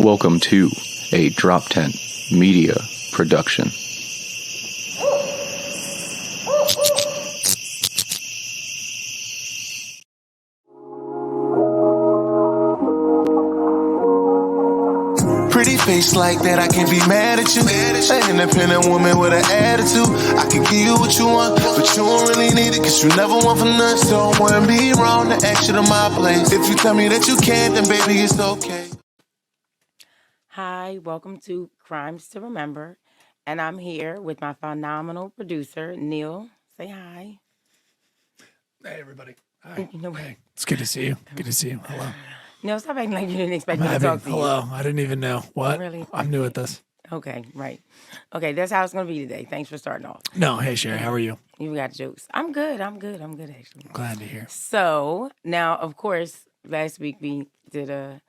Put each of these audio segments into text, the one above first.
Welcome to a Drop Tent Media production. Pretty face like that, I can't be mad at you. An independent woman with an attitude. I can give you what you want, but you don't really need it, cause you never want for nothing. So it wouldn't be wrong to ask you to my place. If you tell me that you can't, then baby, it's okay. Hi, welcome to Crimes to Remember, and I'm here with my phenomenal producer, Neil. Say hi. Hey, everybody. Hi. You know, Hey, it's good to see you. Good to see you. Hello. Neil, stop acting like you didn't expect me to talk to you. Hello. I didn't even know. What? Really? I'm new at this. Okay, right. Okay, that's how it's going to be today. Thanks for starting off. No, hey, Shari. How are you? You got jokes. I'm good, actually. Glad to hear. So, now, of course, last week we did a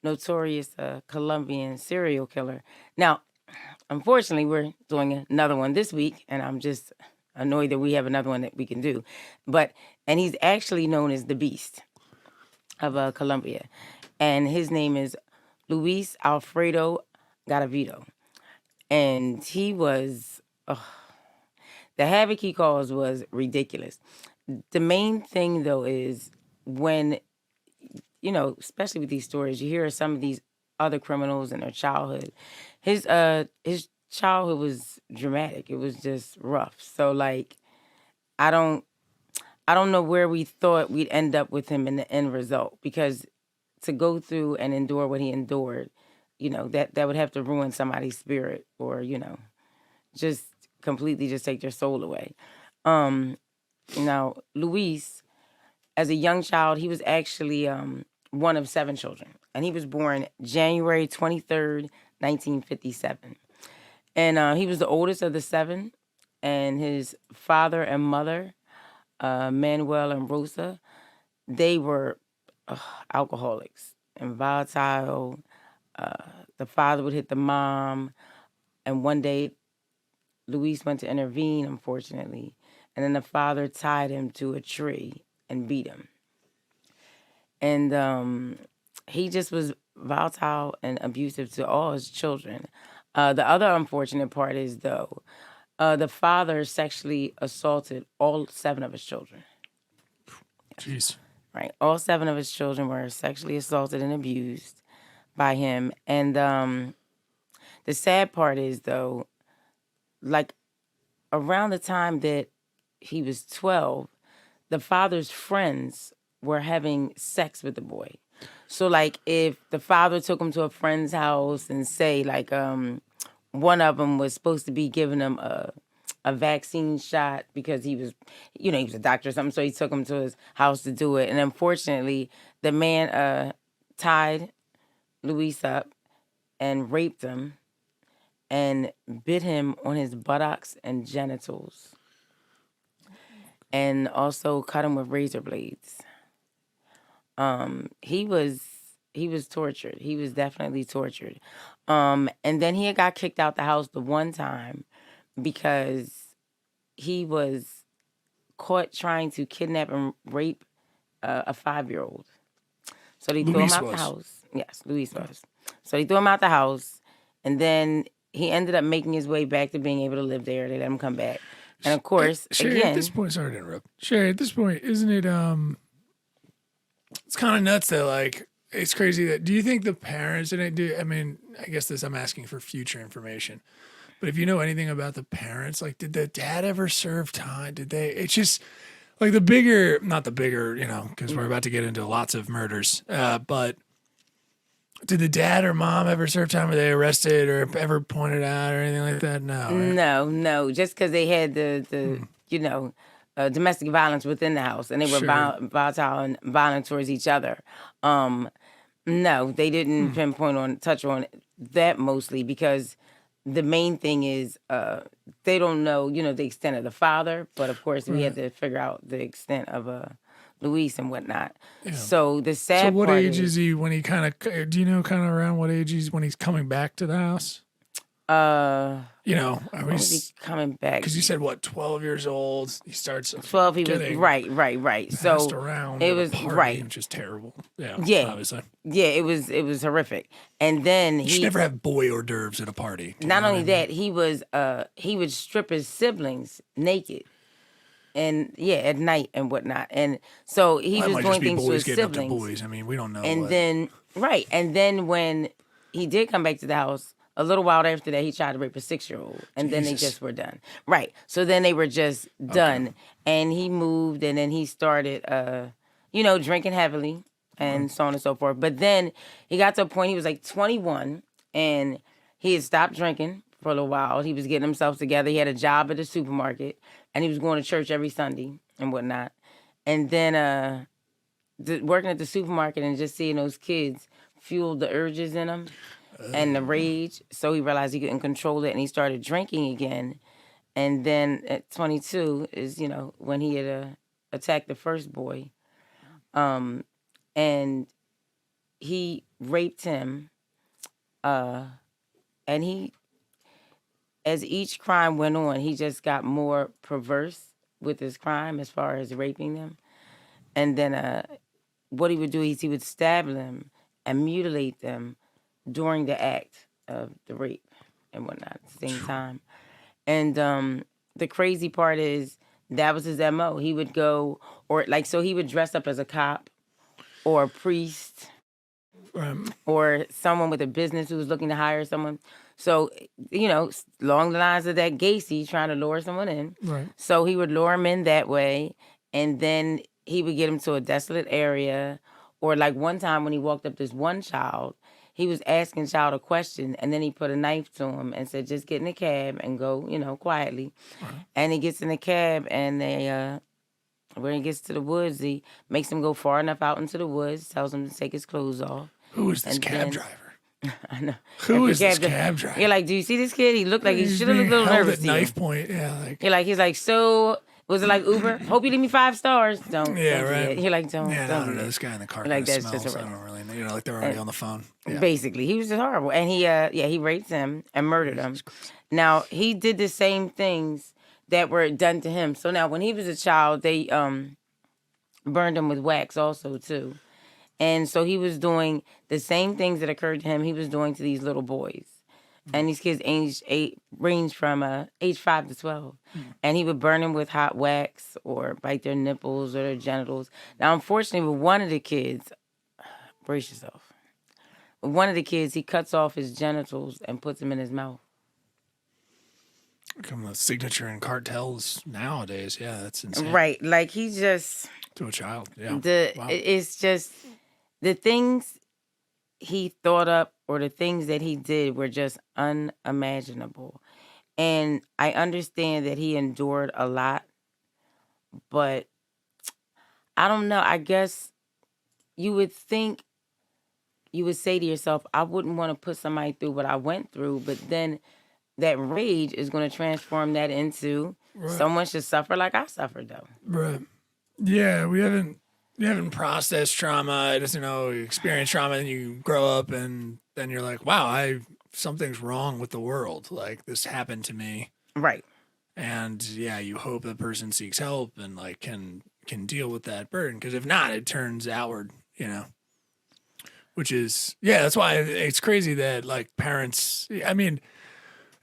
notorious Colombian serial killer. Now, unfortunately, we're doing another one this week, and I'm just annoyed that we have another one that we can do. And he's actually known as the Beast of Colombia, and his name is Luis Alfredo Garavito, and he was the havoc he caused was ridiculous. The main thing, though, is when, you know, especially with these stories, you hear of some of these other criminals in their childhood. His childhood was dramatic. It was just rough. So, like, I don't know where we thought we'd end up with him in the end result, because to go through and endure what he endured, you know, that would have to ruin somebody's spirit, or, you know, just completely just take their soul away. Now, Luis, as a young child, he was actually one of 7 children, and he was born January 23rd, 1957. And he was the oldest of the 7, and his father and mother, Manuel and Rosa, they were alcoholics and volatile. The father would hit the mom, and one day Luis went to intervene, unfortunately, and then the father tied him to a tree and beat him. And he just was volatile and abusive to all his children. The other unfortunate part is, though, the father sexually assaulted all 7 of his children. Jeez. Right. All 7 of his children were sexually assaulted and abused by him. And the sad part is, though, like, around the time that he was 12, the father's friends were having sex with the boy. So, like, if the father took him to a friend's house and say, like, one of them was supposed to be giving him a vaccine shot because he was, you know, he was a doctor or something, so he took him to his house to do it. And unfortunately, the man tied Luis up and raped him and bit him on his buttocks and genitals, and also cut him with razor blades. He was tortured. He was definitely tortured. And then he got kicked out the house the one time because he was caught trying to kidnap and rape a 5-year-old. So they threw him out the house. Yes, Luis was. So they threw him out the house, and then he ended up making his way back to being able to live there. They let him come back. And of course, Shari, again, at this point, sorry to interrupt. Shari, at this point, isn't it, it's kind of nuts that, like, it's crazy that, do you think the parents didn't do, I mean, I guess I'm asking for future information, but if you know anything about the parents, like, did the dad ever serve time? It's just, like, not the bigger, you know, because we're about to get into lots of murders, but did the dad or mom ever serve time? Were they arrested or ever pointed out or anything like that? No. Right? No. Just because they had you know, domestic violence within the house, and they were volatile and violent towards each other. No, they didn't touch on that, mostly because the main thing is they don't know, you know, the extent of the father, but of course we had to figure out the extent of Luis and whatnot. Yeah. So the sad part. So what age is he when he kind of? Do you know kind of around what age he's when he's coming back to the house? You know, are we When was he coming back? because you said what, 12 years old? He starts 12, he was getting right. passed So around it at was a party, right. which is terrible. Yeah, Yeah, obviously. yeah. It was horrific. And then You should never have boy hors d'oeuvres at a party. Do you not know only what I mean? that, he would strip his siblings naked. And at night and whatnot. And so he Well, that was might doing just be things to boys his getting up to siblings. boys. I mean, we don't know. And then when he did come back to the house, a little while after that, he tried to rape a 6-year-old, and then they Jesus. just were done. Right. So then they were just done, and he moved, and then he started, drinking heavily, and so on and so forth. But then he got to a point, he was like 21, and he had stopped drinking for a little while. He was getting himself together. He had a job at the supermarket, and he was going to church every Sunday and whatnot. And then working at the supermarket and just seeing those kids fueled the urges in him and the rage. So he realized he couldn't control it, and he started drinking again. And then at 22 is, when he had attacked the first boy. And he raped him. And as each crime went on, he just got more perverse with his crime as far as raping them. And then what he would do is he would stab them and mutilate them during the act of the rape and whatnot at the same time. And the crazy part is that was his MO. He would go, so he would dress up as a cop or a priest or someone with a business who was looking to hire someone. So, along the lines of that Gacy trying to lure someone in. Right. So he would lure him in that way, and then he would get him to a desolate area. Or like one time when he walked up this one child, he was asking child a question, and then he put a knife to him and said, just get in the cab and go, quietly. And he gets in the cab, and when he gets to the woods, he makes him go far enough out into the woods, tells him to take his clothes off. Who is this cab driver? I know. Who is this cab driver? You're like, do you see this kid? He looked like he He's should have looked a being little held nervous. at knife point. Yeah, he's like, so was it like Uber? Hope you leave me 5 stars. Don't. Yeah, don't right. Do You're like, don't. Yeah, don't I don't do know. that. This guy in the car Like, kind of that's smells. just I don't really know. Like they're already on the phone. Yeah. Basically, he was just horrible, and he raped him and murdered him. Now he did the same things that were done to him. So now when he was a child, they burned him with wax also too. And so he was doing the same things that occurred to him, he was doing to these little boys. And these kids range from age 5 to 12. And he would burn them with hot wax or bite their nipples or their genitals. Now, unfortunately, with one of the kids, brace yourself. With one of the kids, he cuts off his genitals and puts them in his mouth. Become a signature in cartels nowadays. Yeah, that's insane. Right. Like, he just... To a child, yeah. Wow. It's just... The things he thought up or the things that he did were just unimaginable. And I understand that he endured a lot, but I don't know. I guess you would think, you would say to yourself, I wouldn't want to put somebody through what I went through, but then that rage is going to transform that into someone should suffer like I suffered, though. Right. Yeah, we haven't processed trauma. Just, you experience trauma, and you grow up, and then you're like, wow, something's wrong with the world. Like, this happened to me. Right. And yeah, you hope the person seeks help and like can deal with that burden. Because if not, it turns outward, which is, that's why it's crazy that like parents, I mean,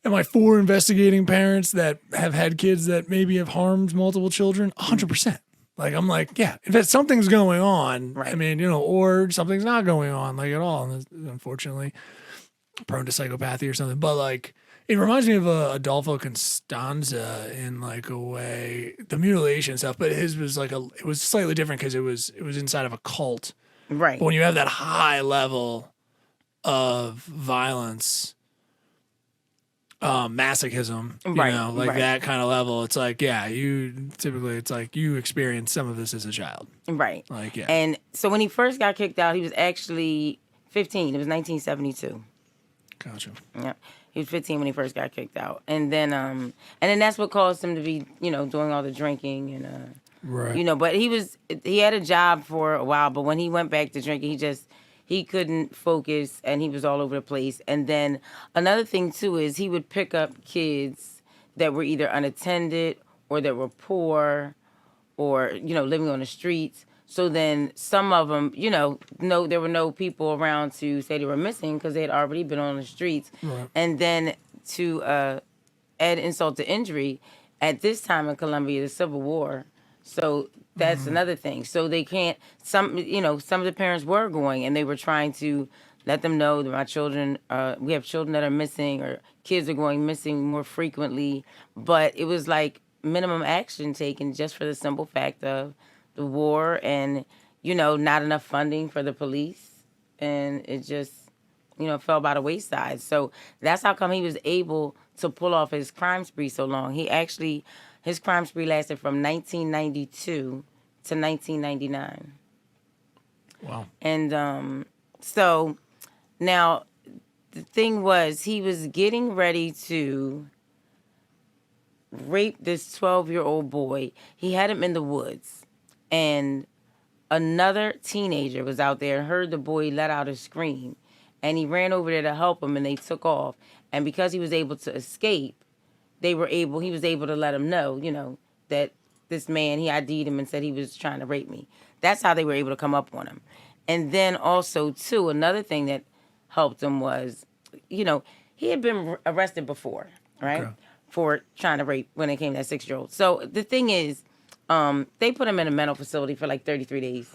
am I for investigating parents that have had kids that maybe have harmed multiple children? 100%. Like, I'm like, yeah, if something's going on, right. I mean, or something's not going on, like, at all. And unfortunately, prone to psychopathy or something. But, like, it reminds me of Adolfo Constanza in, like, a way, the mutilation stuff. But his was, like, it was slightly different because it was inside of a cult. Right. But when you have that high level of violence, masochism, that kind of level. It's like, it's like you experience some of this as a child. Right. Like, yeah. And so when he first got kicked out, he was actually 15. It was 1972. Gotcha. Yeah. He was 15 when he first got kicked out. And then that's what caused him to be, doing all the drinking and, right. But he had a job for a while, but when he went back to drinking, he couldn't focus, and he was all over the place. And then another thing too is he would pick up kids that were either unattended or that were poor, or living on the streets. So then some of them, no, there were no people around to say they were missing because they had already been on the streets. Right. And then to add insult to injury, at this time in Colombia, the Civil War. So that's another thing. So they can't. Some of the parents were going, and they were trying to let them know that my children, we have children that are missing, or kids are going missing more frequently. But it was like minimum action taken just for the simple fact of the war and, not enough funding for the police. And it just, fell by the wayside. So that's how come he was able to pull off his crime spree so long. His crime spree lasted from 1992 to 1999. Wow. And so now the thing was, he was getting ready to rape this 12-year-old boy. He had him in the woods, and another teenager was out there, heard the boy let out a scream, and he ran over there to help him, and they took off. And because he was able to escape, he was able to let him know, that this man, he ID'd him and said he was trying to rape me. That's how they were able to come up on him. And then also, too, another thing that helped him was, he had been arrested before, right? Okay. For trying to rape when it came to that 6-year-old. So the thing is, they put him in a mental facility for like 33 days.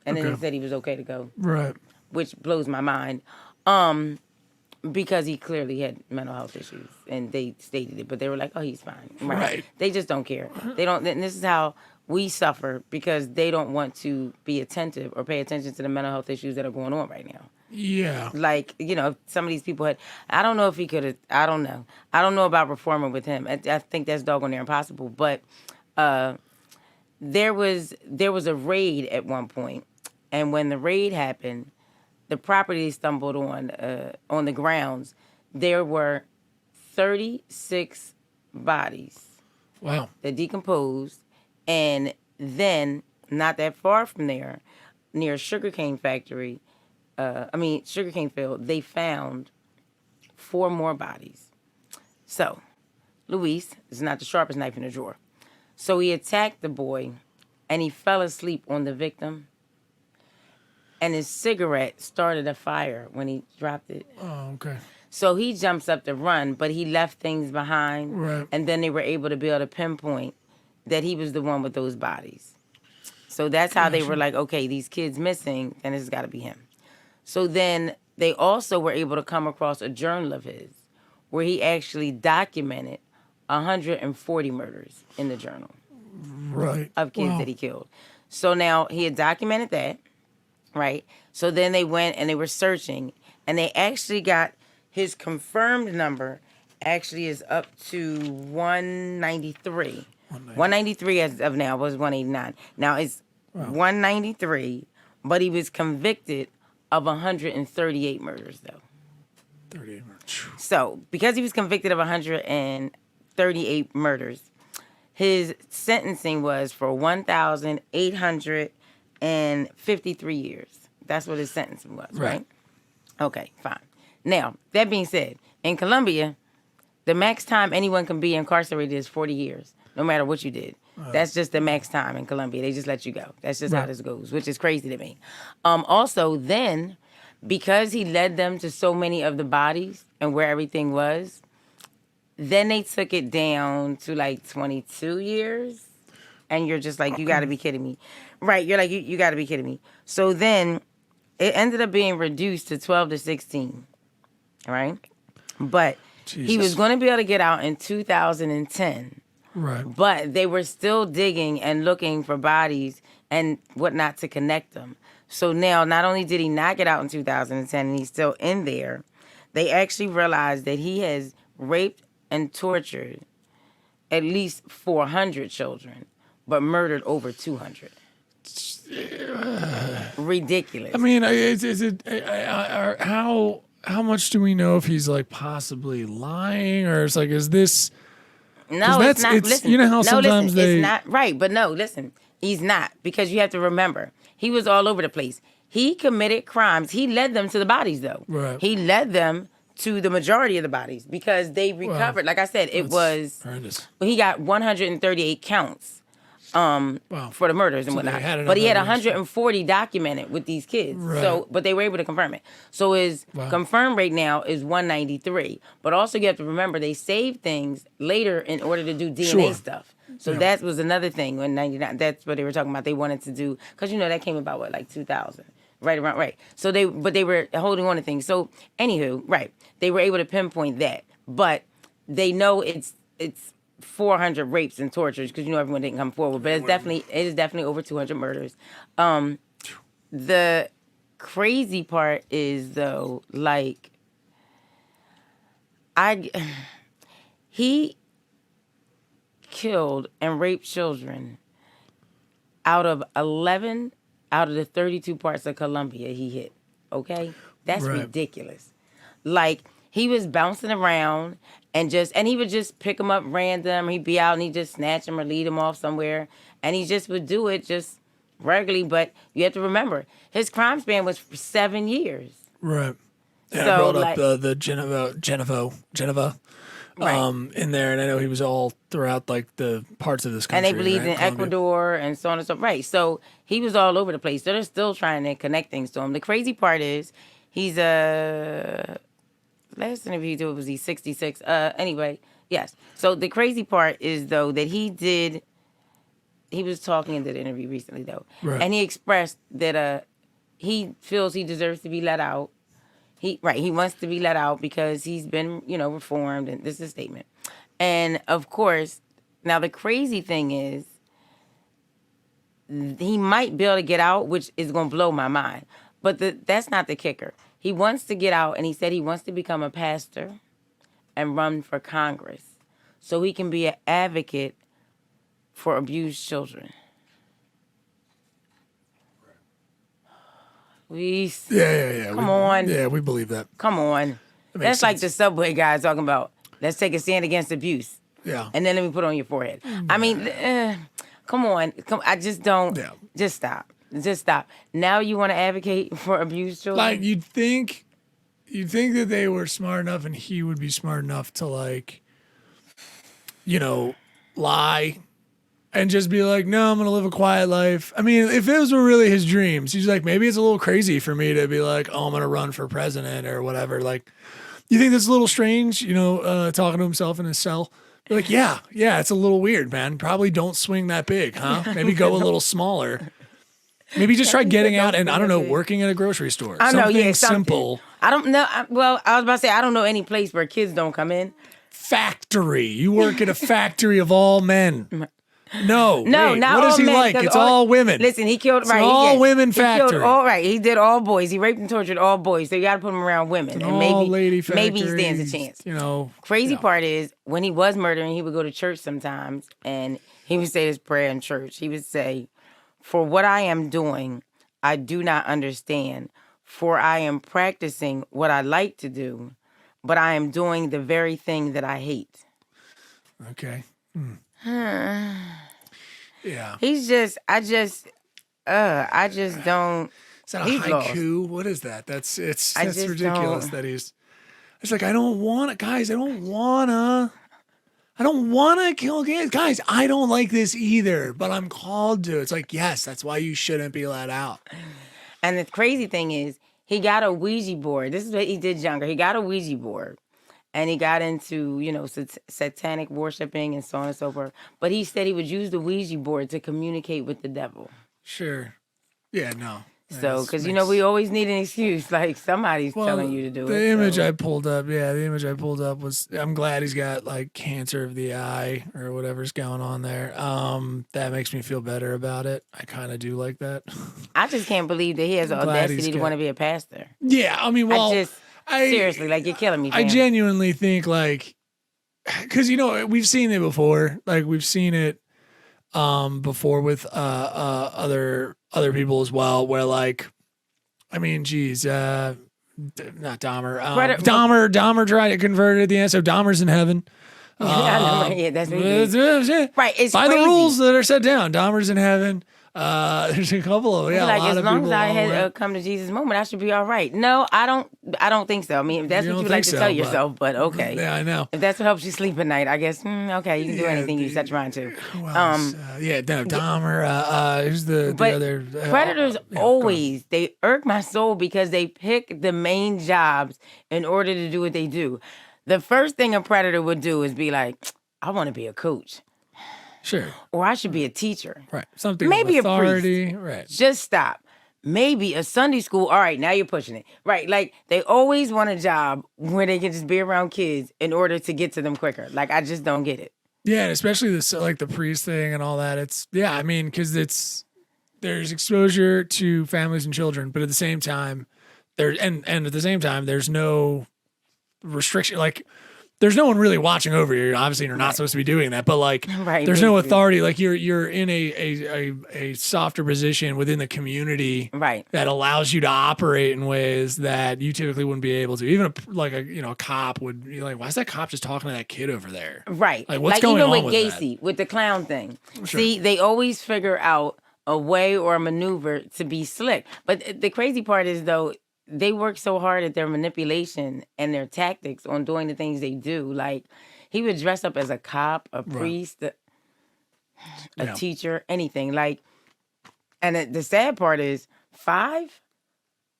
And then he said he was okay to go. Right. Which blows my mind. Because he clearly had mental health issues. And they stated it. But they were like, oh, he's fine. Right. They just don't care. They don't. And this is how we suffer, because they don't want to be attentive or pay attention to the mental health issues that are going on right now. Yeah. Like, some of these people had, I don't know if he could have, I don't know. I don't know about reforming with him. I think that's doggone near impossible. But there was a raid at one point, and when the raid happened, the property they stumbled on the grounds, there were 36 bodies. Wow. That decomposed, and then not that far from there, near a sugarcane factory, sugarcane field, they found 4 more bodies. So, Luis is not the sharpest knife in the drawer. So he attacked the boy, and he fell asleep on the victim. And his cigarette started a fire when he dropped it. Oh, okay. So he jumps up to run, but he left things behind. Right. And then they were able to be able to pinpoint that he was the one with those bodies. So that's how they were like, okay, these kids missing, then it's got to be him. So then they also were able to come across a journal of his where he actually documented 140 murders in the journal. Right. Of kids that he killed. So now he had documented that, right? So then they went and they were searching, and they actually got his confirmed number actually is up to 193. 193 as of now, was 189. Now it's 193, but he was convicted of 138 murders, though. 38 murders. So, because he was convicted of 138 murders, his sentencing was for 1,853 years. That's what his sentencing was, right? Okay, fine. Now, that being said, in Colombia, the max time anyone can be incarcerated is 40 years, no matter what you did. That's just the max time in Colombia. They just let you go. That's just how this goes, which is crazy to me. Also, then, because he led them to so many of the bodies and where everything was, then they took it down to like 22 years. And you're just like, you got to be kidding me. Right, you're like, you got to be kidding me. So then it ended up being reduced to 12 to 16, right? But he was going to be able to get out in 2010. Right. But they were still digging and looking for bodies and whatnot to connect them. So now, not only did he not get out in 2010 and he's still in there, they actually realized that he has raped and tortured at least 400 children, but murdered over 200. Ridiculous. I mean, how much do we know if he's like possibly lying, or it's like, is this? No, it's not. Listen, you know how sometimes it's not right. But no, listen, he's not, because you have to remember he was all over the place. he committed crimes. He led them to the bodies, though. Right. He led them to the majority of the bodies because they recovered. Like I said, it was horrendous. he got 138 counts for the murders and whatnot. But he had 140 documented with these kids. Right. So, but they were able to confirm it. So his confirmed rate now is 193. But also you have to remember they saved things later in order to do DNA stuff. So that was another thing when 99. That's what they were talking about. They wanted to do because that came about like 2000. Right. So they were holding on to things. So anywho, they were able to pinpoint that, but they know it's 400 rapes and tortures because everyone didn't come forward, but it is definitely over 200 murders. The crazy part is though, like he killed and raped children out of the 32 parts of Colombia he hit. Okay? That's ridiculous. Like, he was bouncing around and he would just pick them up random. He'd be out and he'd just snatch them or lead them off somewhere. And he just would do it just regularly. But you have to remember, his crime span was for 7 years. Right. And So, I brought like- up the Geneva. In there, and I know he was all throughout like the parts of this country. And they believed in Colombia. Ecuador and so on and so forth. Right. So he was all over the place. So they're still trying to connect things to him. The crazy part is he's last interview he did was he 66. Anyway, yes. So the crazy part is though that he was talking in the interview recently though. Right. And he expressed that he feels he deserves to be let out. He wants to be let out because he's been, reformed, and this is a statement. And of course, now the crazy thing is, he might be able to get out, which is going to blow my mind. But that's not the kicker. He wants to get out, and he said he wants to become a pastor and run for Congress so he can be an advocate for abused children. Yeah. Come on. Yeah, we believe that. Come on. That's like the Subway guy talking about, let's take a stand against abuse. Yeah. And then let me put it on your forehead. I mean, come on. I just don't. Yeah. Just stop. Just stop. Now you want to advocate for abused children? Like you'd think that they were smart enough, and he would be smart enough to lie. And just be like, no, I'm going to live a quiet life. I mean, if those were really his dreams, he's like, maybe it's a little crazy for me to be like, oh, I'm going to run for president or whatever. Like, you think that's a little strange, talking to himself in his cell? Be like, yeah, it's a little weird, man. Probably don't swing that big, huh? Maybe go a little smaller. Maybe just try getting out and, I don't know, working at a grocery store. I know, something yeah, simple. I don't know. Well, I was about to say, I don't know any place where kids don't come in. Factory. You work at a factory of all men. No, not what all is he men, like? 'cause It's all women. Listen, he killed It's all women factory. He killed all right. He did all boys. He raped and tortured all boys. So you got to put him around women, and maybe he stands a chance. Crazy part is when he was murdering, he would go to church sometimes, and he would say his prayer in church. He would say, "For what I am doing, I do not understand. For I am practicing what I like to do, but I am doing the very thing that I hate." Okay. Yeah. I just don't. Is that a he's haiku? lost. What is that? That's I ridiculous don't. that he's. It's like I don't want to, guys. I don't wanna kill kids, guys. I don't like this either, but I'm called to. It's like yes, that's why you shouldn't be let out. And the crazy thing is, he got a Ouija board. This is what he did younger. He got a Ouija board. And he got into, satanic worshiping and so on and so forth. But he said he would use the Ouija board to communicate with the devil. Sure. Yeah, no. So, because, we always need an excuse. Like, somebody's telling you to do it. The image I pulled up was, I'm glad he's got, like, cancer of the eye or whatever's going on there. That makes me feel better about it. I kind of do like that. I just can't believe that he has the audacity to want to be a pastor. Yeah, I mean, well... Seriously, like, you're killing me, fam. I genuinely think, like, because, we've seen it before. Like, we've seen it before with other people as well, where, like, I mean, geez, not Dahmer. Dahmer tried to convert it at the end, so Dahmer's in heaven. Yeah, that's what he did. Right, it's by crazy. the rules that are set down. Dahmer's in heaven. There's a couple of, yeah, like, a lot as of long people as I all had around. a come to Jesus moment, I should be all right. No, I don't think so. I mean, if that's You what don't you like think to so, tell but- yourself, but okay. Yeah, I know. If that's what helps you sleep at night, I guess, okay, you can do Yeah, anything you set your mind to. Who else? Yeah, no, Dahmer. Who's the But other? predators yeah, go on. always, they irk my soul because they pick the main jobs in order to do what they do. The first thing a predator would do is be like, I want to be a coach. Sure. Or I should be a teacher. Right. Something Maybe of a authority. priest. Right. Just stop. Maybe a Sunday school. All right, now you're pushing it. Right. Like, they always want a job where they can just be around kids in order to get to them quicker. Like, I just don't get it. Yeah, and especially this like the priest thing and all that. It's I mean, because there's exposure to families and children, but at the same time, and at the same time, there's no restriction. Like, there's no one really watching over you. Obviously, you're not supposed to be doing that, but like, Right, there's no basically. authority. Like, you're in a softer position within the community, Right. that allows you to operate in ways that you typically wouldn't be able to. Even a cop would be like, why is that cop just talking to that kid over there? Right. Like, what's going even on with with Gacy, with the clown thing. Sure. See, they always figure out a way or a maneuver to be slick. But the crazy part is, though, they work so hard at their manipulation and their tactics on doing the things they do. Like, he would dress up as a cop, a priest, a Yeah. teacher, anything. Like, and the sad part is, 5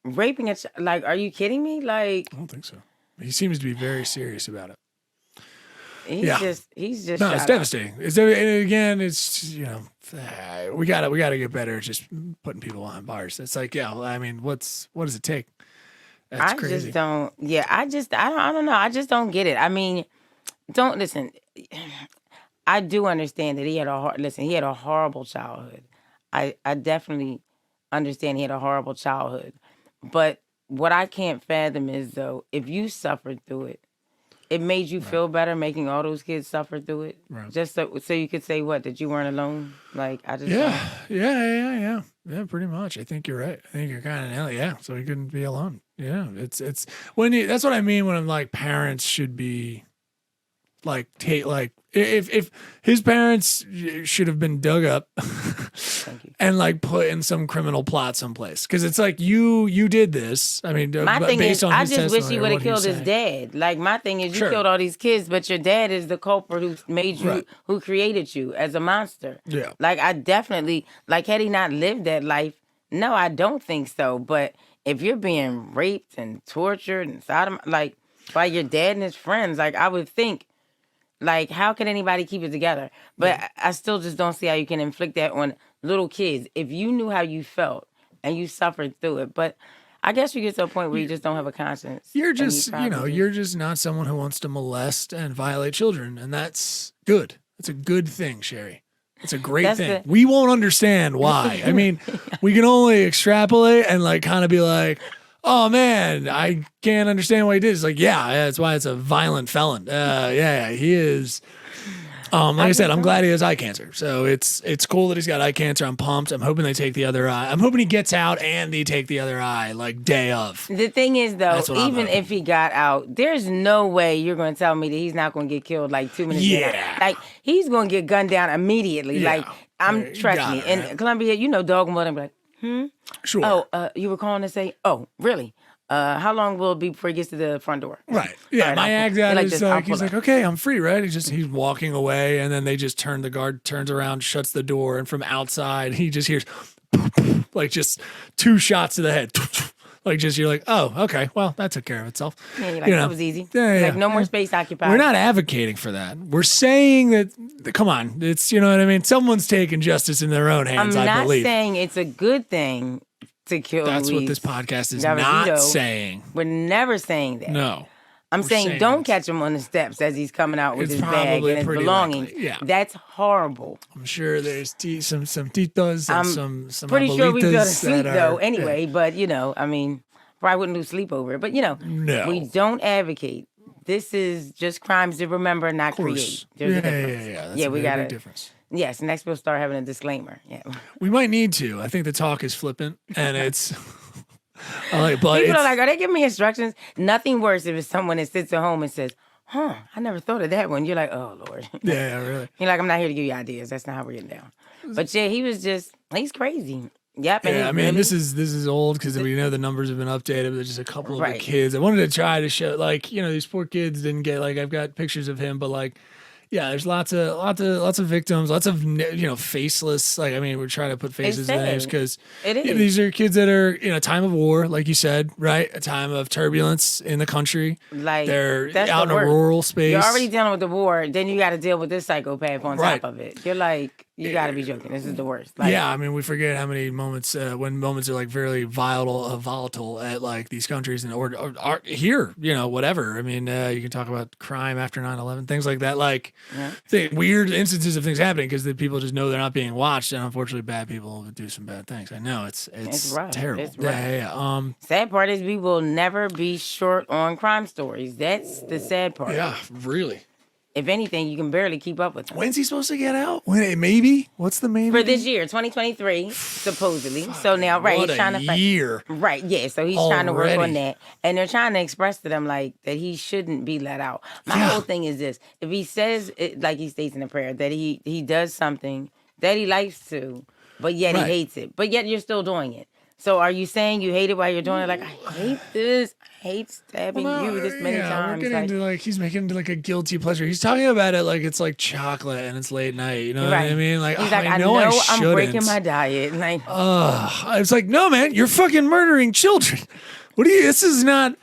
raping a like, are you kidding me? Like, I don't think so. He seems to be very serious about it. he's Yeah. just No, it's shot up. devastating. And again, it's we gotta get better at just putting people behind bars. It's like, yeah, I mean, what does it take? That's I crazy. just don't. Yeah, I don't know. I just don't get it. I mean, don't listen. I do understand that he had he had a horrible childhood. I definitely understand he had a horrible childhood. But what I can't fathom is, though, if you suffered through it, it made you feel better making all those kids suffer through it. Right. Just so you could say that you weren't alone. Like, I just Yeah, pretty much. I think you're right. I think you're kind of nailing it. Yeah, so he couldn't be alone. Yeah, it's that's what I mean when I'm like, parents should be like, if his parents should have been dug up and like put in some criminal plot someplace, because it's like you did this. I mean, My thing based is, on I his just wish testimony he or would have what killed his saying. dad. Like, my thing is, you Sure. killed all these kids, but your dad is the culprit who made you, Right. who created you as a monster. Yeah. Like, I definitely, like, had he not lived that life, no, I don't think so. But if you're being raped and tortured and like, by your dad and his friends, like, I would think, like, how can anybody keep it together? But I still just don't see how you can inflict that on little kids if you knew how you felt and you suffered through it. But I guess you get to a point where you just don't have a conscience. You're and you just, probably you're just not someone who wants to molest and violate children, and that's good. That's a good thing, Shari. It's a great That's thing. the- We won't understand why. I mean, we can only extrapolate and like kind of be like, oh man, I can't understand why he did. It's like, yeah, that's why it's a violent felon. Yeah, he is. Like I said, I'm glad he has eye cancer. So it's cool that he's got eye cancer. I'm pumped. I'm hoping they take the other eye. I'm hoping he gets out and they take the other eye like day of. The thing is, though, That's what I'm even hoping. if he got out, there's no way you're going to tell me that he's not going to get killed like 2 minutes later. Yeah. Like, he's going to get gunned down immediately. Yeah. Like, I'm trust got me. it, In right? Columbia, dog mud and be like, Sure. you were calling to say, oh, really? How long will it be before he gets to the front door? Right. Yeah. All right, My I'll act pull- out like is this, like, I'll he's pull like, okay, I'm free, right? He's walking away, and then they just the guard turns around, shuts the door, and from outside he just hears like just 2 shots to the head. Like, just, you're like, oh, okay, well, that took care of itself. Yeah, you're like, that was easy. Yeah, Like, yeah. no more space occupied. We're not advocating for that. We're saying that, come on, it's, you know what I mean? Someone's taking justice in their own I'm hands, I not believe. saying it's a good thing to kill That's what Luis this podcast is Garavito. not saying. We're never saying that. No. I'm saying, saying don't it's- catch him on the steps as he's coming out with It's his bag probably and his pretty belongings. likely, yeah. That's horrible. I'm sure there's some titos and I'm some pretty sure we'd go to abuelitas sleep that though are- anyway, but I mean, probably wouldn't lose sleep over it. But No. we don't advocate. This is just crimes to remember, not Of course. create. There's Yeah, a difference. yeah. That's Yeah, a we very got big it. difference. Yes, next we'll start having a disclaimer. Yeah. We might need to. I think the talk is flippant, and it's. I like, but People it's, are like, are they giving me instructions? Nothing worse if it's someone that sits at home and says, I never thought of that one. You're like, oh, Lord. Yeah, really. You're like, I'm not here to give you ideas. That's not how we're getting down. But yeah, he's crazy. Yep. And Yeah, I mean, this is old because we know the numbers have been updated, but there's just a couple of the Right. kids. I wanted to try to show, like, these poor kids didn't get, like, I've got pictures of him, but, like, yeah, there's lots of victims, lots of, faceless, like, I mean, we're trying to put faces in names because these are kids that are in a time of war, like you said, right? A time of turbulence in the country. Like, they're that's out in a rural space. You're already dealing with the war, then you got to deal with this psychopath on top of it. You're like, you got to be joking. This is the worst. Like, yeah, I mean, we forget how many moments when moments are like very volatile at like these countries and or here, whatever. I mean, you can talk about crime after 9/11, things like that, like weird instances of things happening because the people just know they're not being watched, and unfortunately, bad people do some bad things. I know it's rough. terrible. It's rough. Yeah. Sad part is we will never be short on crime stories. That's the sad part. Yeah, really. If anything, you can barely keep up with them. When's he supposed to get out? Maybe? What's the maybe? For this year, 2023, supposedly. So now, right, what he's trying to fight. Year. Right, yeah. So he's trying to work on that. And they're trying to express to them, like, that he shouldn't be let out. My whole thing is this. If he says, like he states in the prayer, that he does something that he likes to, but yet he hates it. But yet you're still doing it. So are you saying you hate it while you're doing it? Like, I hate this. I hate stabbing you this many times. We're getting into he's making it into like a guilty pleasure. He's talking about it like it's like chocolate and it's late night. You know what I mean? Like, he's like, I know I'm breaking my diet. Like, it's like, no, man, you're fucking murdering children. What are you? This is not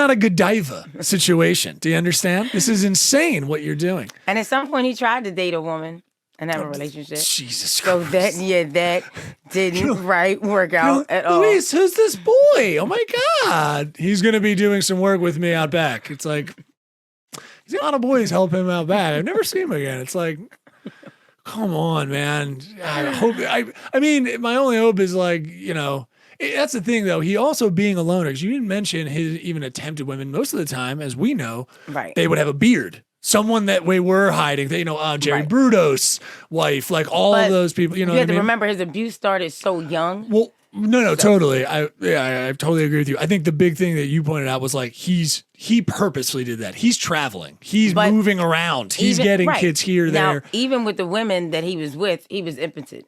a Godiva situation. Do you understand? This is insane what you're doing. And at some point, he tried to date a woman and have a relationship. Jesus Christ. So that didn't work out at all. Luis, who's this boy? Oh my God. He's going to be doing some work with me out back. It's like, a lot of boys help him out back. I've never seen him again. It's like, come on, man. I mean, my only hope is like, that's the thing though. He also being a loner, because you didn't mention his even attempted women. Most of the time, as we know, they would have a beard. Someone that we were hiding, Jerry Bruto's wife, like all of those people. You have to remember his abuse started so young. Well, no, totally. I totally agree with you. I think the big thing that you pointed out was like he purposely did that. He's traveling. He's moving around. He's getting kids here, there. Now, even with the women that he was with, he was impotent.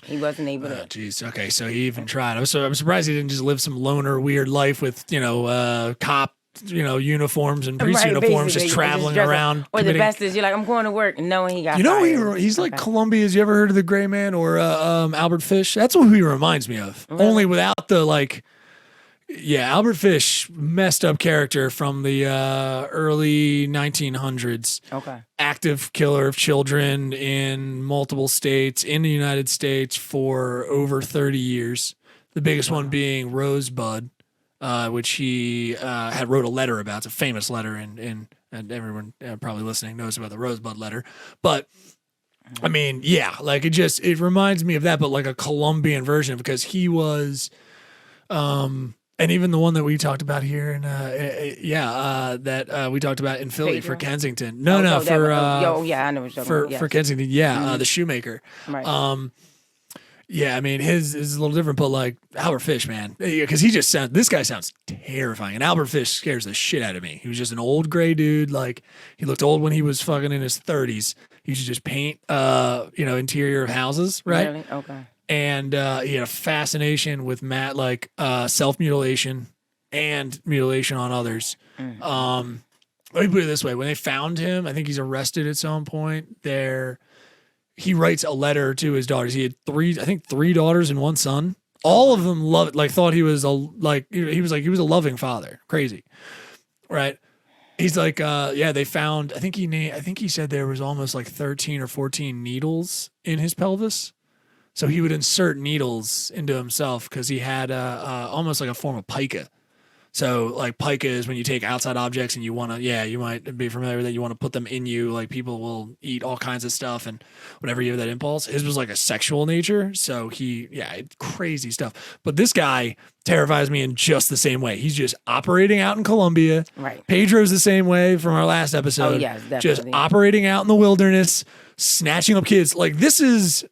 He wasn't able to. Jeez. Okay, so he even tried. I'm surprised he didn't just live some loner, weird life with cop. Uniforms and priest uniforms, just traveling around. Or the best is you're like, I'm going to work, knowing he got. He's like Columbia's. You ever heard of the Gray Man or Albert Fish? That's what he reminds me of. Really? Only without the like. Yeah, Albert Fish, messed up character from the early 1900s. Okay. Active killer of children in multiple states in the United States for over 30 years. The biggest one being Rosebud. Which he had wrote a letter about. It's a famous letter, and everyone probably listening knows about the Rosebud letter. But I mean, yeah, like it reminds me of that, but like a Colombian version, because he was, and even the one that we talked about here, and that we talked about in Philly for Kensington. I know what you're talking about. For Kensington, the shoemaker. Right. Yeah, I mean, his is a little different, but like Albert Fish, man, because this guy sounds terrifying. And Albert Fish scares the shit out of me. He was just an old gray dude. Like, he looked old when he was fucking in his 30s. He used to just paint, interior of houses, right? Really? Okay. And he had a fascination with self-mutilation and mutilation on others. Let me put it this way. When they found him, I think he's arrested at some point. He writes a letter to his daughters. He had three daughters and one son. All of them thought he was a loving father. Crazy. Right. He's like, they found, I think he said there was almost like 13 or 14 needles in his pelvis. So he would insert needles into himself because he had almost like a form of pica. So like pica is when you take outside objects and you want to, you might be familiar with that. You want to put them in you. Like people will eat all kinds of stuff and whenever you have that impulse. His was like a sexual nature. So crazy stuff. But this guy terrifies me in just the same way. He's just operating out in Colombia. Right. Pedro's the same way from our last episode. Oh, yes, definitely. Just operating out in the wilderness, snatching up kids. Like this is,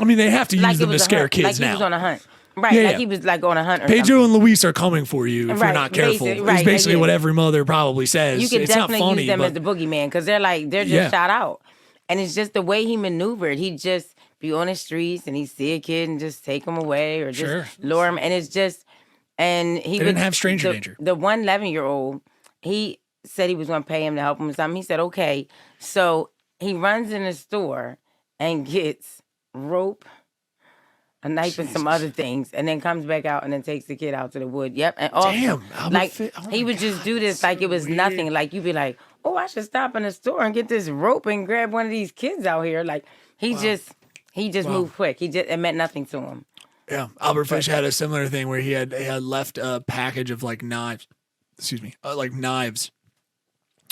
I mean, they have to use them to scare kids now. He was on a hunt. Right, Yeah, like yeah. he was like on a hunt or Pedro something. and Luis are coming for you if you're Right, not careful. right, It's basically yeah. what every mother probably says. You could it's not definitely funny, use them but as the boogeyman because they're just shot out. And it's just the way he maneuvered. He'd just be on the streets and he'd see a kid and just take him away or just lure him. And it's just, and he didn't have stranger danger. The 11-year-old, he said he was going to pay him to help him with something. He said, okay. So he runs in the store and gets rope, a knife, and some other things, and then comes back out and then takes the kid out to the wood. Yep. And also, he would just do this like it was nothing. Like you'd be like, oh, I should stop in the store and get this rope and grab one of these kids out here. Like he just moved quick. It meant nothing to him. Yeah. Albert Fish had a similar thing where he had left a package of like knives, knives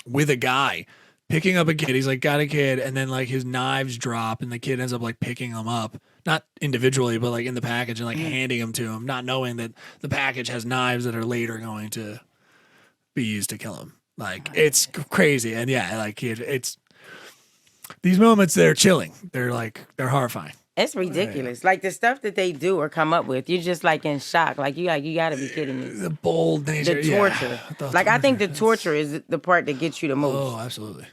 with a guy picking up a kid. He's like, got a kid. And then like his knives drop and the kid ends up like picking them up. Not individually, but like in the package and like handing them to him, not knowing that the package has knives that are later going to be used to kill him. Like it's crazy. And yeah, like it's these moments, they're chilling. They're horrifying. It's ridiculous. Like the stuff that they do or come up with, you're just like in shock. Like you got to be kidding me. The bold nature. The torture. I think the torture is the part that gets you the most. Oh, absolutely.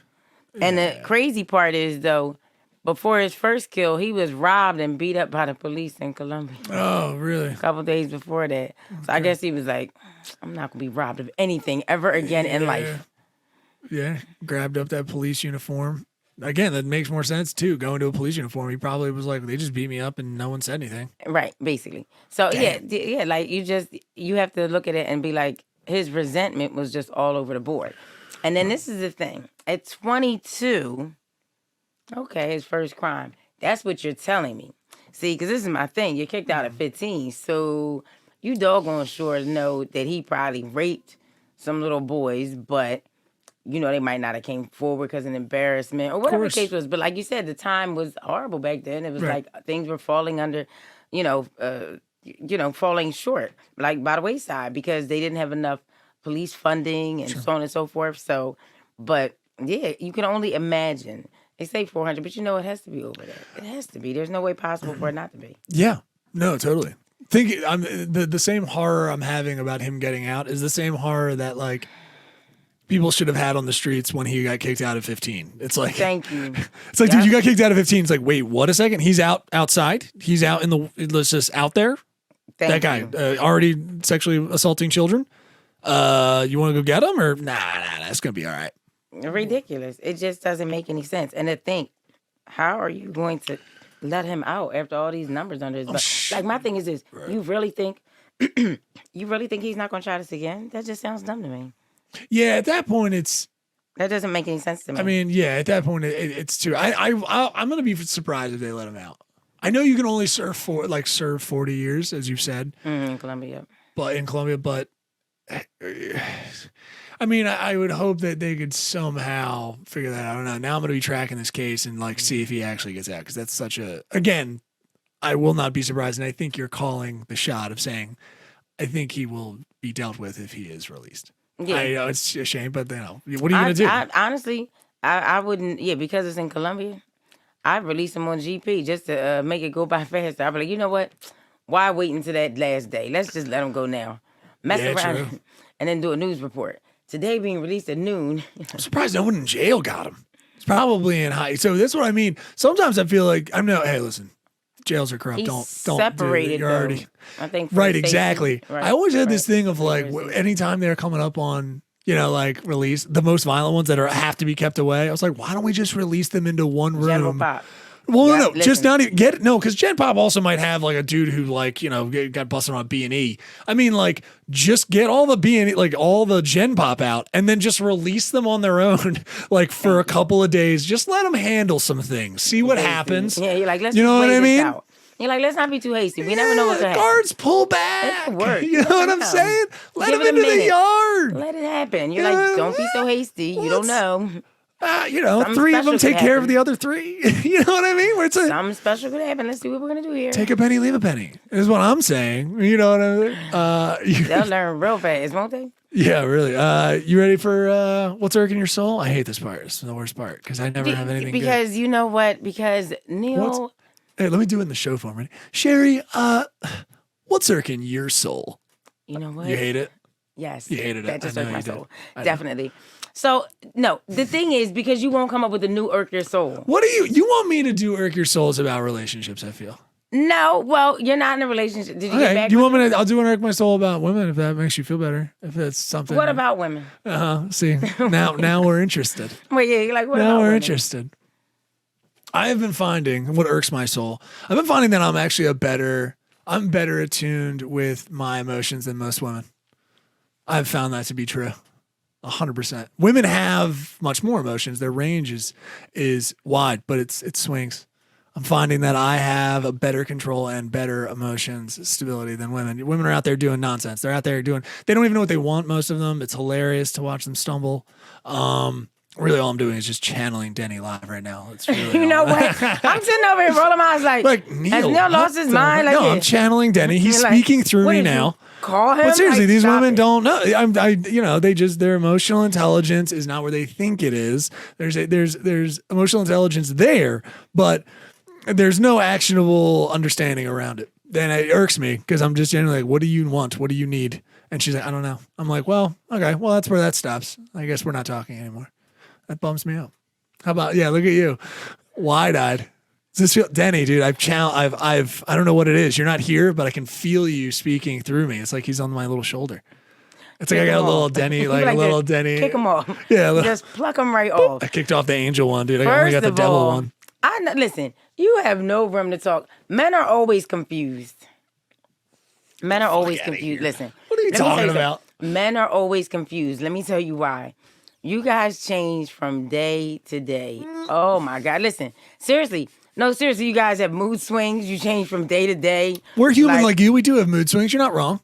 And the crazy part is though, before his first kill, he was robbed and beat up by the police in Colombia. Oh, really? A couple days before that. Okay. So I guess he was like, I'm not going to be robbed of anything ever again in life. Yeah. Grabbed up that police uniform. Again, that makes more sense too. Going to a police uniform, he probably was like, they just beat me up and no one said anything. Right, basically. So yeah, like you have to look at it and be like, his resentment was just all over the board. And then this is the thing. At 22, okay, his first crime. That's what you're telling me. See, because this is my thing. You're kicked out at 15. So you doggone sure know that he probably raped some little boys, but, you know, they might not have came forward because of embarrassment or whatever the case was. But like you said, the time was horrible back then. It was like things were falling under, falling short, like by the wayside because they didn't have enough police funding and so on and so forth. So, but yeah, you can only imagine. They say 400, but you know it has to be over that. It has to be. There's no way possible for it not to be. Yeah, no, totally. The same horror I'm having about him getting out is the same horror that like people should have had on the streets when he got kicked out at 15. It's like, thank you. It's like, dude, you got kicked out at 15. It's like, wait, what a second? He's outside. He's out let's just out there. That guy already sexually assaulting children. You want to go get him or nah, that's gonna be all right. Ridiculous. It just doesn't make any sense. And to think, how are you going to let him out after all these numbers under his belt? Like my thing is this: you really think he's not going to try this again? That just sounds dumb to me. Yeah, at that point, that doesn't make any sense to me. I mean, yeah, at that point, it's too. I'm going to be surprised if they let him out. I know you can only serve 40 years, as you've said, in Colombia. But I mean, I would hope that they could somehow figure that out. I don't know. Now I'm going to be tracking this case and like see if he actually gets out because that's such a. Again, I will not be surprised, and I think you're calling the shot of saying, I think he will be dealt with if he is released. Yeah, I know it's a shame, but what are you going to do? Honestly, I wouldn't. Yeah, because it's in Colombia, I'd release him on GP just to make it go by faster. I'd be like, you know what? Why wait until that last day? Let's just let him go now. Mess around and then do a news report. Today being released at noon. I'm surprised no one in jail got him. It's probably in high. So that's what I mean. Sometimes I feel like hey, listen, jails are corrupt. He's don't separated. You're already. I think right, exactly. Right, I always had this thing of like anytime they're coming up on like release the most violent ones that have to be kept away. I was like, why don't we just release them into one room? General Pop. Well, no, just not even because Gen Pop also might have like a dude who got busted on B&E. I mean, like just get all the B&E, like all the Gen Pop out, and then just release them on their own, like for a couple of days. Just let them handle some things, see what happens. Yeah, you're like, let's. You know what I mean? Out. You're like, let's not be too hasty. We never know what could happen. Guards pull back. Work. You know what I'm saying? Let them into the yard. Let it happen. You're like, don't be so hasty. You don't know. Three of them take care of the other three. You know what I mean? Where it's something special could happen. Let's see what we're going to do here. Take a penny, leave a penny, is what I'm saying. You know what I mean? They'll learn real fast, won't they? Yeah, really. You ready for what's irking your soul? I hate this part. It's the worst part because I never have anything because good. You know what? Because Neil... Hey, let me do it in the show form. Ready? Shari, What's irking your soul? You know what? You hate it? Yes. You hated it. That just I know irked my you did. soul. I know. Definitely. So, no, the thing is, because you won't come up with a new irk your soul. What do you want me to do irk your souls about relationships, I feel? No, well, you're not in a relationship. Did you get Okay. back? Do you with want me to? I'll do an irk my soul about women if that makes you feel better. If that's something. What about women? See, now we're interested. Well, yeah, you're like, what Now about we're women? interested. I have been finding what irks my soul. I've been finding that I'm actually I'm better attuned with my emotions than most women. I've found that to be true. 100%. Women have much more emotions. Their range is wide, but it swings. I'm finding that I have a better control and better emotions stability than women. Women are out there doing nonsense. They're out there they don't even know what they want, most of them. It's hilarious to watch them stumble. Really all I'm doing is just channeling Denny live right now. It's really You know what? I'm sitting over here rolling my eyes like Neil, has Neil lost his mind? Like, no, I'm channeling Denny. He's You're like, speaking through what me did you now. Call him. But seriously, Like, these stop women it. don't know. Their emotional intelligence is not where they think it is. There's emotional intelligence there, but there's no actionable understanding around it. Then it irks me because I'm just generally like, what do you want? What do you need? And she's like, I don't know. I'm like, well, okay, well, that's where that stops. I guess we're not talking anymore. That bums me out. How about, look at you. Wide-eyed. Does this feel, Denny, dude, I don't know what it is. You're not here, but I can feel you speaking through me. It's like he's on my little shoulder. It's like I got a little Denny, like a little Denny. Kick him off. Yeah. Just pluck him right off. I kicked off the angel one, dude. I only First got the of devil all, one. Listen, you have no room to talk. Men are always confused. Men are always confused. Listen. What are you let me tell talking something. about? Men are always confused. Let me tell you why. You guys change from day to day. Oh my God. Listen, seriously. No, seriously, you guys have mood swings. You change from day to day. We're human like you. We do have mood swings. You're not wrong.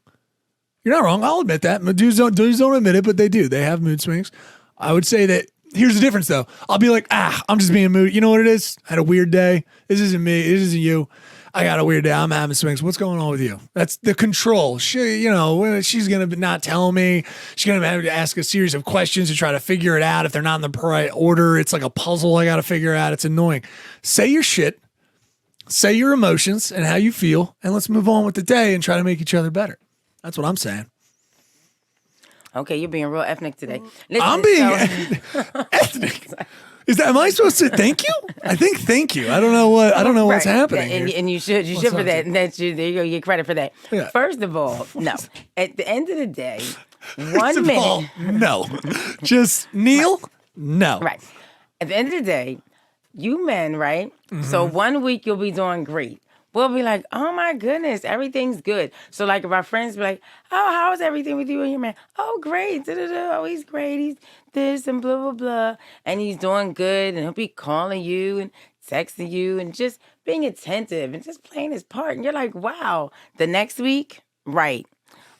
You're not wrong. I'll admit that. Dudes don't admit it, but they do. They have mood swings. I would say that here's the difference though. I'll be like, I'm just being moody. You know what it is? I had a weird day. This isn't me. This isn't you. I got a weird day. I'm having swings. What's going on with you? That's the control. She's going to not tell me. She's going to have to ask a series of questions to try to figure it out. If they're not in the right order, it's like a puzzle I got to figure out. It's annoying. Say your shit. Say your emotions and how you feel. And let's move on with the day and try to make each other better. That's what I'm saying. Okay, you're being real ethnic today. Listen, I'm being ethnic. Am I supposed to thank you? I think thank you. I don't know what's happening and, here. and you should for that. And there you go. You get credit for that. Yeah. First of all, no. At the end of the day, First 1 of minute. all, no. Just Neil, no. Right. At the end of the day, you men, right? So 1 week you'll be doing great. We'll be like, oh my goodness, everything's good. So like if our friends be like, oh, how's everything with you and your man? Oh, great. Da-da-da. Oh, he's great. He's this and blah, blah, blah. And he's doing good. And he'll be calling you and texting you and just being attentive and just playing his part. And you're like, wow. The next week, right.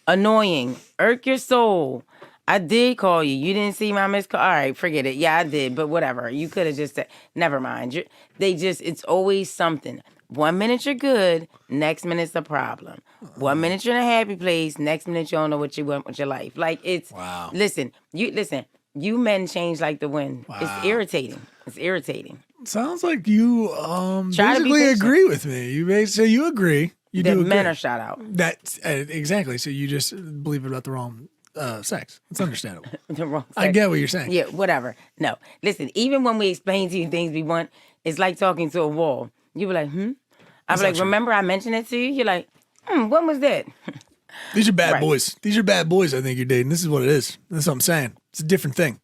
Annoying. Irk your soul. I did call you. You didn't see my missed call. All right, forget it. Yeah, I did, but whatever. You could have just said, never mind. It's always something. 1 minute you're good, next minute's a problem. 1 minute you're in a happy place, next minute you don't know what you want with your life. Like it's wow. Listen, you men change like the wind. Wow. It's irritating. Sounds like you Try to be basically patient. agree with me. You basically you agree. You The do men agree. are shot out. That's exactly. So you just believe about the wrong sex. It's understandable. The wrong I sex. get what you're saying. Yeah, whatever. No, listen. Even when we explain to you things we want, it's like talking to a wall. You be like, I'll be like, remember I mentioned it to you? You're like, when was that? These are bad Right. boys. These are bad boys. I think you're dating. This is what it is. That's what I'm saying. It's a different thing.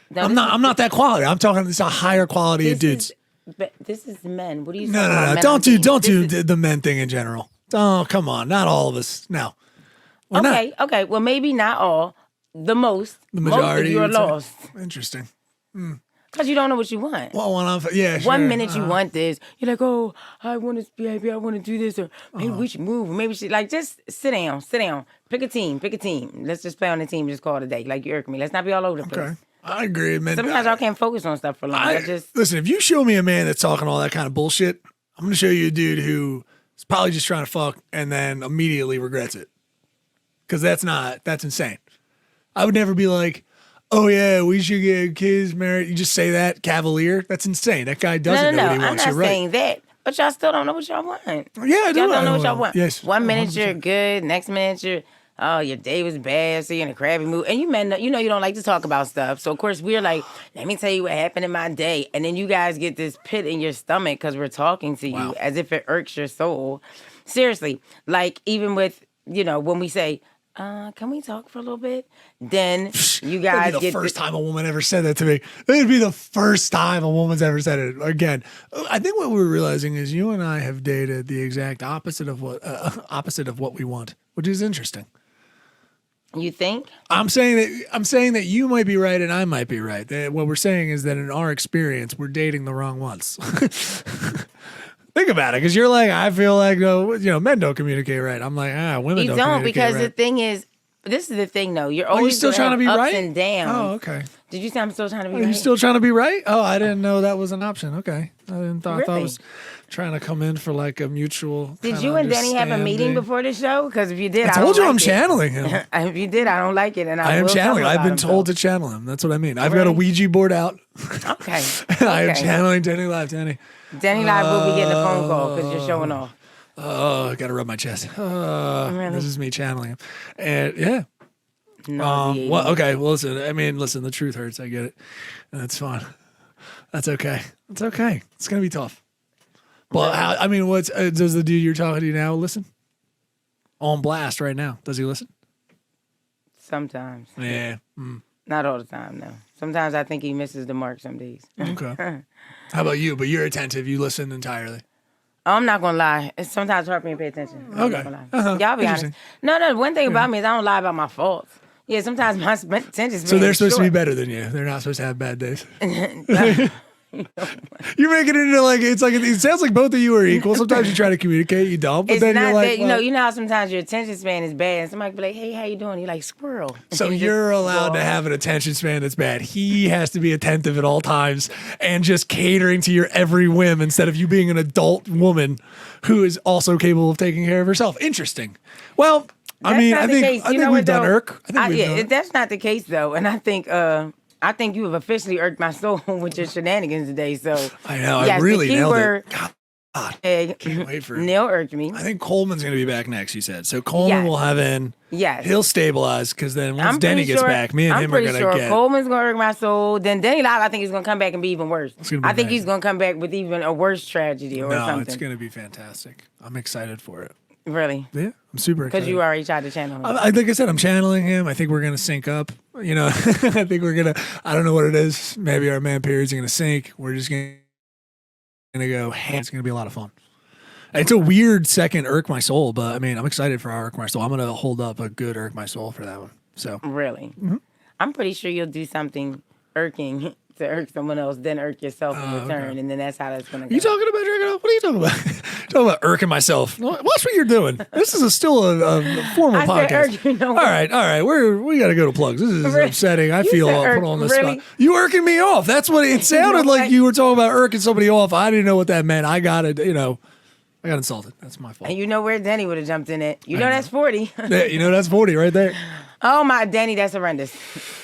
No, I'm not that quality. I'm talking. It's a higher quality of dudes. But this is men. What are you No. talking about? Don't do the men thing in general. Oh, come on. Not all of us. No. We're not. Okay. Well, maybe not all. The most. The majority. Most of you are you would lost. say. Interesting. Because you don't know what you want. Well, yeah, sure. 1 minute you want this. You're like, oh, I want to be happy. I want to do this. Or maybe we should move. Or maybe we should, like, just sit down. Pick a team. Let's just play on the team and just call it a day. Like, you irk me. Let's not be all over the place. Okay. I agree, man. Sometimes I can't focus on stuff for long. Listen, if you show me a man that's talking all that kind of bullshit, I'm going to show you a dude who is probably just trying to fuck and then immediately regrets it. Because that's insane. I would never be like, oh yeah, we should get kids married. You just say that cavalier. That's insane. That guy doesn't know what he I'm wants. not You're right. saying that. But y'all still don't know what y'all want. Yeah, I do. Y'all don't know what y'all want. Yes. One minute 100%. you're good, next minute you're, oh, your day was bad, so you're in a crabby mood. And you men, you know you don't like to talk about stuff. So, of course, we're like, let me tell you what happened in my day. And then you guys get this pit in your stomach because we're talking to you as if it irks your soul. Seriously. Like, even with, when we say, can we talk for a little bit? Then you guys That'd be get the first time a woman ever said that to me. It would be the first time a woman's ever said it. Again, I think what we're realizing is you and I have dated the exact opposite of what we want, which is interesting. You think? I'm saying that you might be right and I might be right. That what we're saying is that in our experience, we're dating the wrong ones. Think about it, because you're like, I feel like men don't communicate right. I'm like, women You don't. don't, because right. the thing is, this is the thing though. You're Are you always still trying to be ups right? and downs. Oh, okay. Did you say I'm still trying to be Are right? you still trying to be right? Oh, I didn't know that was an option. Okay, I thought I Really? was trying to come in for like a mutual. Did you and Denny have a meeting understanding. before the show? Because if you did, I told you don't I'm like it. channeling him. If you did, I don't like it, and I am will tell channeling. him I've about been himself. told to channel him. That's what I mean. I've got a Really? Ouija board out. Okay. I am Okay. channeling Denny live. Denny. Denny Live will be getting a phone call because you're showing off. Oh, I gotta rub my chest. Really? This is me channeling him. And yeah. Nauseating. Well, okay. Well, listen. The truth hurts. I get it. That's fine. That's okay. It's okay. It's gonna be tough. But what's does the dude you're talking to now listen? On blast right now. Does he listen? Sometimes. Yeah. Not all the time, no. Sometimes I think he misses the mark some days. Okay. How about you? But you're attentive. You listen entirely. I'm not gonna lie. It's sometimes hard for me to pay attention. I'm Okay. not gonna lie. Y'all be honest. Interesting. No. One thing about me is I don't lie about my faults. Yeah, sometimes my attention span. So they're supposed to be short. better than you. They're not supposed to have bad days. You're making it into like it sounds like both of you are equal. Sometimes you try to communicate, you don't, but It's then not you're like, that, you know how sometimes your attention span is bad and somebody be like, hey, how you doing? You're like, squirrel. so And you're just allowed go to on. have an attention span that's bad. He has to be attentive at all times and just catering to your every whim instead of you being an adult woman who is also capable of taking care of herself. Interesting. Well, I That's mean, not I the think case. I You think know we've what, done though? irk. I think we've done it. That's not the case though, and I think you have officially irked my soul with your shenanigans today. So I know. yes, I really the nailed keyword, it. God, egg, can't wait for it. Neil irked me. I think Coleman's going to be back next, you said. So Coleman Yes. will have in. Yes. He'll stabilize because then once I'm Denny pretty gets sure, back, me and I'm him are pretty going to sure get. Coleman's gonna irk my soul. Then Denny Live, I think he's gonna come back and be even worse. gonna be I think he's amazing. gonna come back with even a worse tragedy or No, something. it's going to be fantastic. I'm excited for it. Really, Yeah, I'm super excited. because you already tried to channel him. Like I said, I'm channeling him. I think we're going to sync up. I think we're going to, I don't know what it is. Maybe our man periods are going to sync. We're just going to go, hey, it's going to be a lot of fun. It's a weird second irk my soul, but I mean, I'm excited for our irk my soul. I'm going to hold up a good irk my soul for that one. So Really, Mm-hmm. I'm pretty sure you'll do something irking to irk someone else, then irk yourself in return, and then that's how that's gonna go. You talking about jerking off? What are you talking about? Talking about irking myself. Watch what you're doing. This is still a formal I said podcast. irk, you know all what? right. We got to go to plugs. This is Really? upsetting. I You feel said put irk, on the really? spot. You irking me off. That's what it sounded know like. what? You were talking about irking somebody off. I didn't know what that meant. I got it. I got insulted. That's my fault. And you know where Denny would have jumped in it. You know that's 40. Yeah, that's 40 right there. Oh my, Denny, that's horrendous.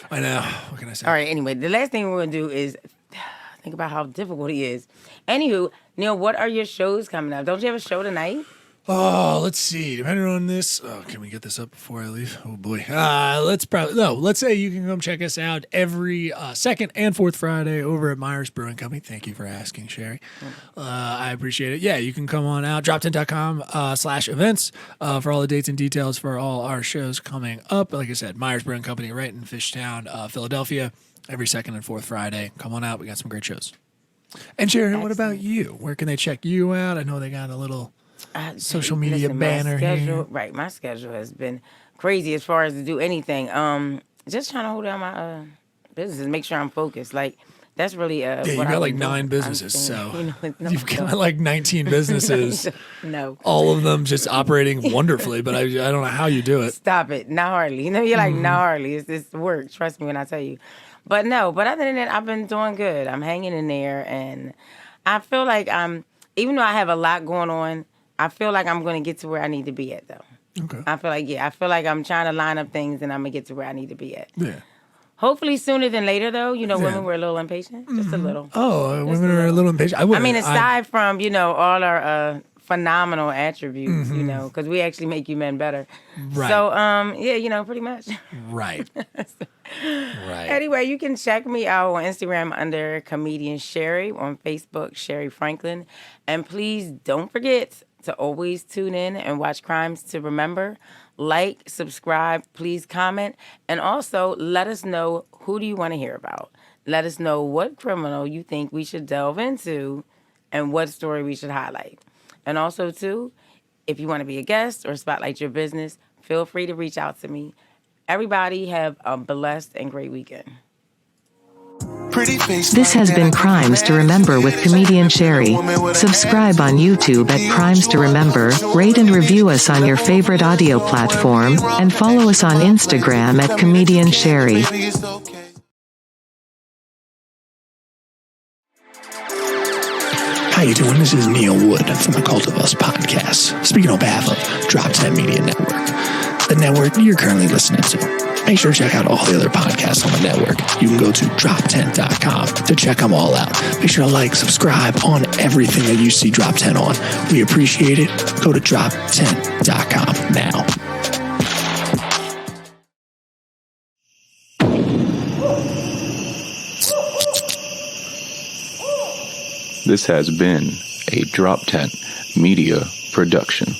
I know. What can I say? All right, anyway, the last thing we're gonna do is think about how difficult he is. Anywho, Neil, what are your shows coming up? Don't you have a show tonight? Oh, let's see. Depending on this, can we get this up before I leave? Oh boy. Let's say you can come check us out every second and fourth Friday over at Myers Brewing Company. Thank you for asking, Shari. I appreciate it. Yeah, you can come on out. Drop10.com/events for all the dates and details for all our shows coming up. Like I said, Myers Brewing Company right in Fishtown, Philadelphia, every second and fourth Friday. Come on out. We got some great shows. And Sharon, what about you? Where can they check you out? I know they got a little social media banner here. Right, my schedule has been crazy as far as to do anything. Just trying to hold down my business and make sure I'm focused. Like that's really Yeah, what you've got I've like been 9 doing. businesses, I'm so saying, no, you've got no. like 19 businesses. No. All of them just operating wonderfully, but I don't know how you do it. Stop it. Not hardly. You're like, not hardly. It's work. Trust me when I tell you. But no, but other than that, I've been doing good. I'm hanging in there. And I feel like even though I have a lot going on, I feel like I'm going to get to where I need to be at, though. Okay. I feel like I'm trying to line up things and I'm going to get to where I need to be at. Yeah. Hopefully sooner than later, though. You know, Yeah. women were a little impatient, just a little. Oh, women are a little impatient. I mean, aside from, you know, all our phenomenal attributes, you know, because we actually make you men better. Right. So, yeah, you know, pretty much. Right. Right. Anyway, you can check me out on Instagram under Comedian Shari, on Facebook, Shari Franklin. And please don't forget to always tune in and watch Crimes to Remember. Like, subscribe, please comment. And also, let us know, who do you want to hear about? Let us know what criminal you think we should delve into and what story we should highlight. And also, too, if you want to be a guest or spotlight your business, feel free to reach out to me. Everybody have a blessed and great weekend. This has been Crimes to Remember with comedian Shari. Subscribe on YouTube at Crimes to Remember, rate and review us on your favorite audio platform, and follow us on Instagram at comedian Shari. How you doing? This is Neil Wood from the Cult of Us podcast, speaking on behalf of Drop 10 Media Network, the network you're currently listening to. Make sure to check out all the other podcasts on the network. You can go to drop10.com to check them all out. Make sure to like, subscribe on everything that you see Drop 10 on. We appreciate it. Go to drop10.com now. This has been a Drop 10 Media Production.